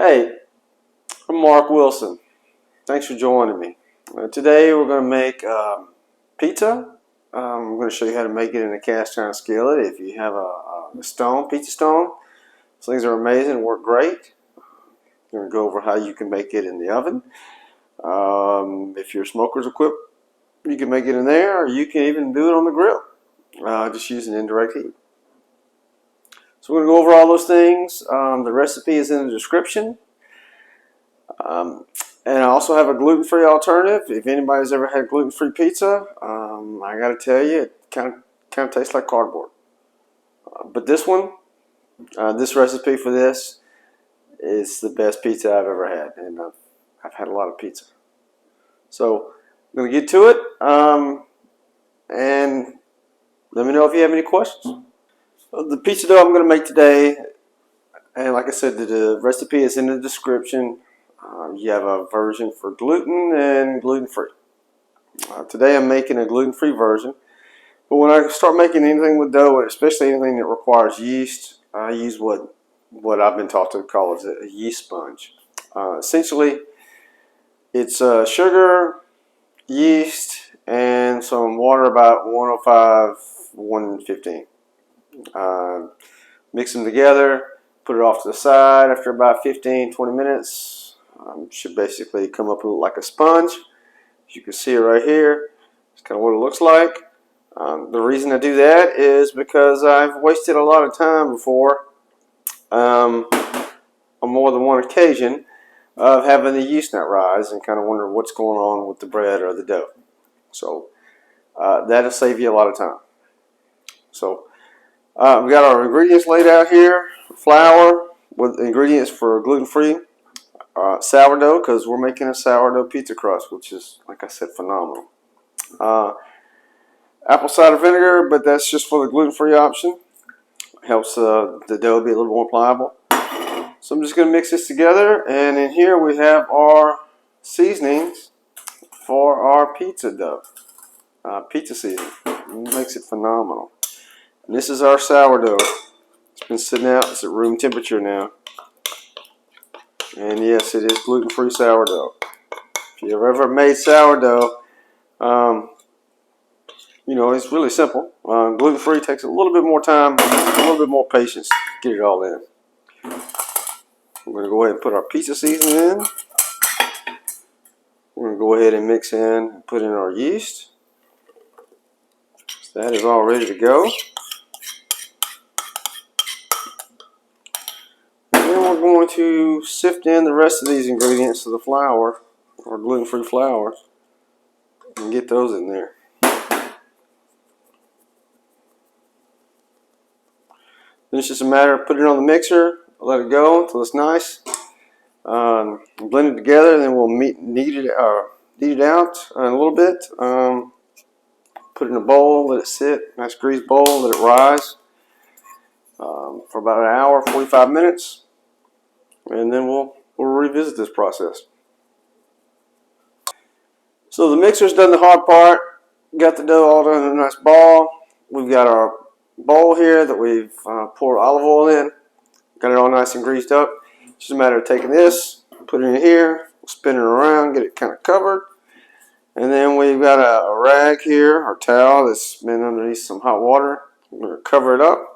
Hey, I'm Mark Wilson. Thanks for joining me. Today we're going to make pizza. I'm going to show you how to make it in a cast iron skillet. If you have a pizza stone, these things are amazing, work great. I'm going to go over how you can make it in the oven. If your smoker's equipped, you can make it in there, or you can even do it on the grill, just using indirect heat. So we're going to go over all those things. The recipe is in the description. And I also have a gluten-free alternative. If anybody's ever had gluten-free pizza, I got to tell you, it kind of tastes like cardboard. But this one, this recipe for this is the best pizza I've ever had, and I've had a lot of pizza. So I'm going to get to it, and let me know if you have any questions. The pizza dough I'm going to make today, and like I said, the recipe is in the description. You have a version for gluten and gluten-free. Today I'm making a gluten-free version. But when I start making anything with dough, especially anything that requires yeast, I use what I've been taught to call is a yeast sponge. Essentially, it's sugar, yeast, and some water about 105, 115. Mix them together, put it off to the side. After about 15-20 minutes, should basically come up like a sponge. As you can see it right here, it's kind of what it looks like. The reason I do that is because I've wasted a lot of time before, on more than one occasion, of having the yeast not rise and kind of wondering what's going on with the bread or the dough. So that'll save you a lot of time. So we've got our ingredients laid out here. Flour with ingredients for gluten-free. Sourdough, because we're making a sourdough pizza crust, which is, like I said, phenomenal. Apple cider vinegar, but that's just for the gluten-free option. Helps the dough be a little more pliable. So I'm just going to mix this together, and in here we have our seasonings for our pizza dough. Pizza seasoning. It makes it phenomenal. And this is our sourdough. It's been sitting out. It's at room temperature now. And yes, it is gluten-free sourdough. If you've ever made sourdough, you know, it's really simple. Gluten-free takes a little bit more time, a little bit more patience to get it all in. We're going to go ahead and put our pizza seasoning in. We're going to go ahead and mix in and put in our yeast. So that is all ready to go. We're going to sift in the rest of these ingredients to the flour, or gluten-free flour, and get those in there. Then it's just a matter of putting it on the mixer, let it go until it's nice, blend it together, and then we'll knead it out in a little bit. Put it in a bowl, let it sit, nice greased bowl, let it rise for about an hour, 45 minutes. And then we'll revisit this process. So the mixer's done the hard part. Got the dough all done in a nice ball. We've got our bowl here that we've poured olive oil in. Got it all nice and greased up. It's just a matter of taking this, put it in here, spin it around, get it kind of covered. And then we've got a rag here, our towel that's been underneath some hot water. We're going to cover it up.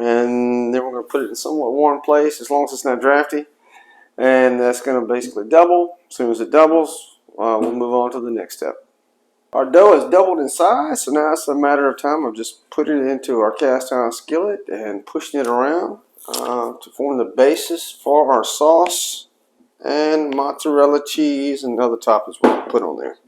And then we're going to put it in a somewhat warm place, as long as it's not drafty. And that's going to basically double. As soon as it doubles, we'll move on to the next step. Our dough has doubled in size, so now it's a matter of time of just putting it into our cast iron skillet and pushing it around to form the basis for our sauce and mozzarella cheese and other toppings we'll put on there.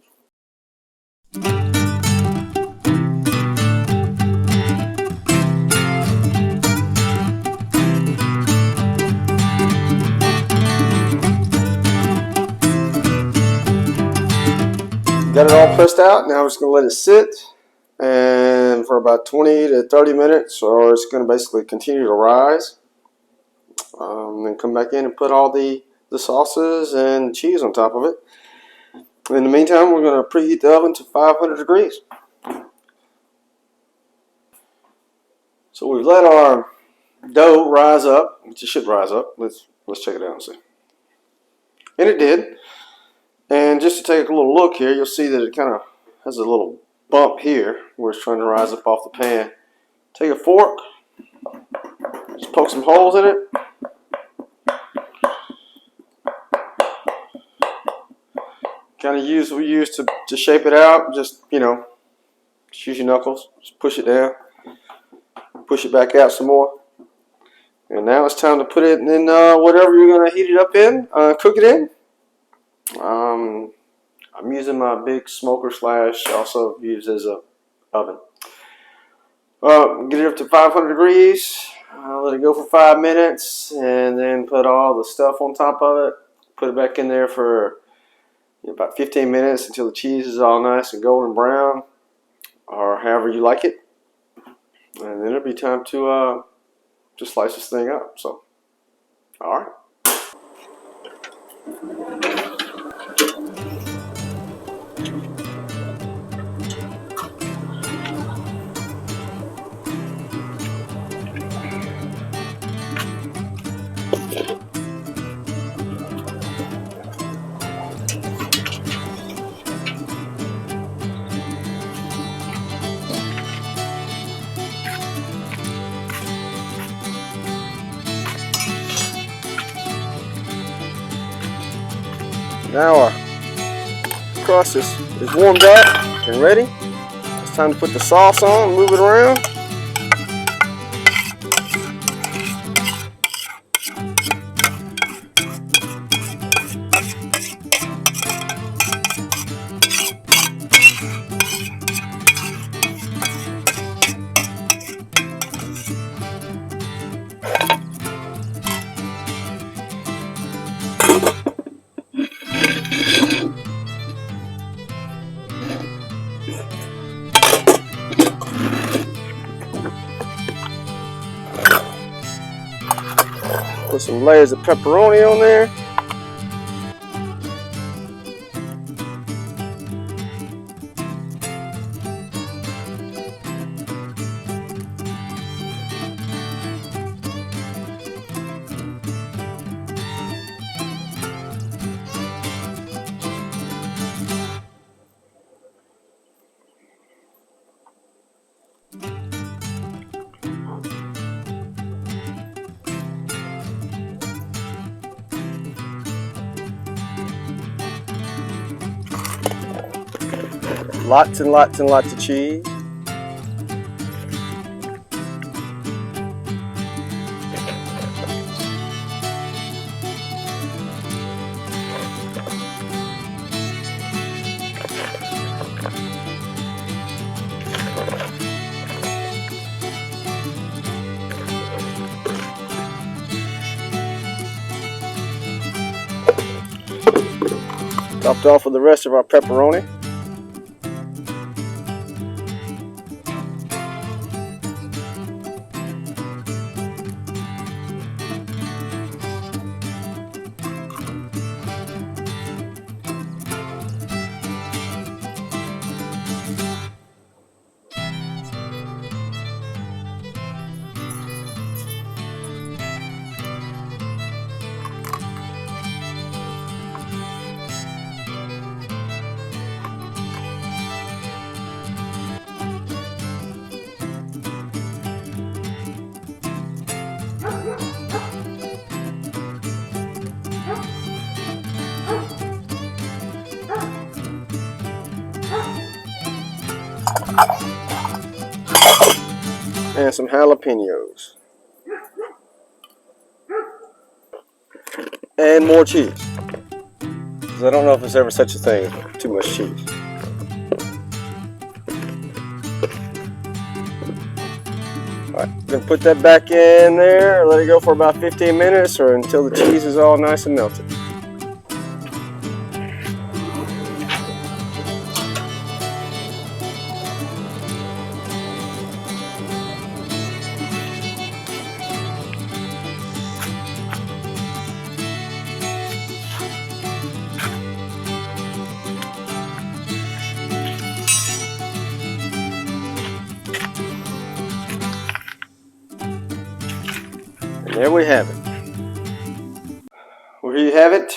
Got it all pressed out. Now we're just going to let it sit and for about 20 to 30 minutes, or it's going to basically continue to rise. Then come back in and put all the sauces and cheese on top of it. In the meantime, we're going to preheat the oven to 500 degrees. So we've let our dough rise up, which it should rise up. Let's Let's check it out and see. And it did. And just to take a little look here, you'll see that it kind of has a little bump here where it's trying to rise up off the pan. Take a fork, just poke some holes in it. Kind of use what we use to shape it out. Just, you know, just use your knuckles. Just push it down. Push it back out some more. And now it's time to put it in whatever you're going to heat it up in, cook it in. I'm using my big smoker slash, also used as a oven. Get it up to 500 degrees. Let it go for 5 minutes, and then put all the stuff on top of it. Put it back in there for about 15 minutes until the cheese is all nice and golden brown, or however you like it. And then it'll be time to just slice this thing up. So, all right. Now our crust is warmed up and ready. It's time to put the sauce on and move it around. Put some layers of pepperoni on there. Lots and lots and lots of cheese. Topped off with the rest of our pepperoni. And some jalapenos. And more cheese. Because I don't know if there's ever such a thing as too much cheese. Alright, gonna put that back in there, let it go for about 15 minutes or until the cheese is all nice and melted. And there we have it. Well, here you have it.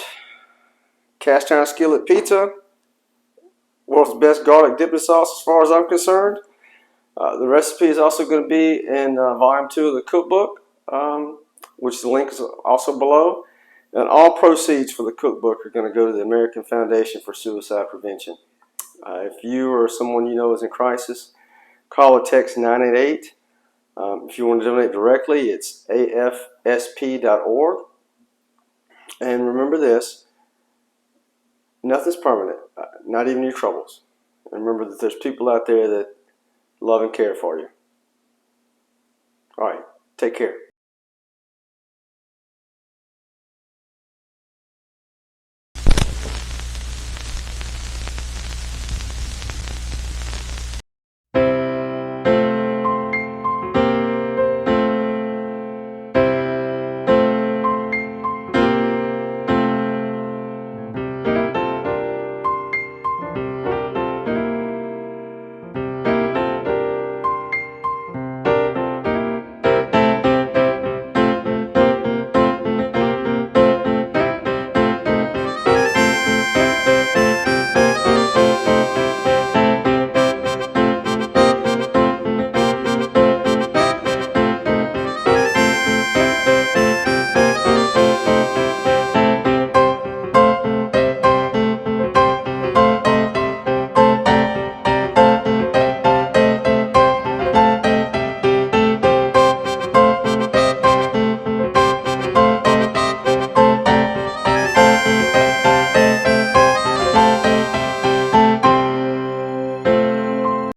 Cast iron skillet pizza. World's best garlic dipping sauce as far as I'm concerned. The recipe is also going to be in volume 2 of the cookbook, which the link is also below. And all proceeds for the cookbook are going to go to the American Foundation for Suicide Prevention. If you or someone you know is in crisis, call or text 988. If you want to donate directly, it's afsp.org. And remember this, nothing's permanent, not even your troubles. And remember that there's people out there that love and care for you. All right, take care.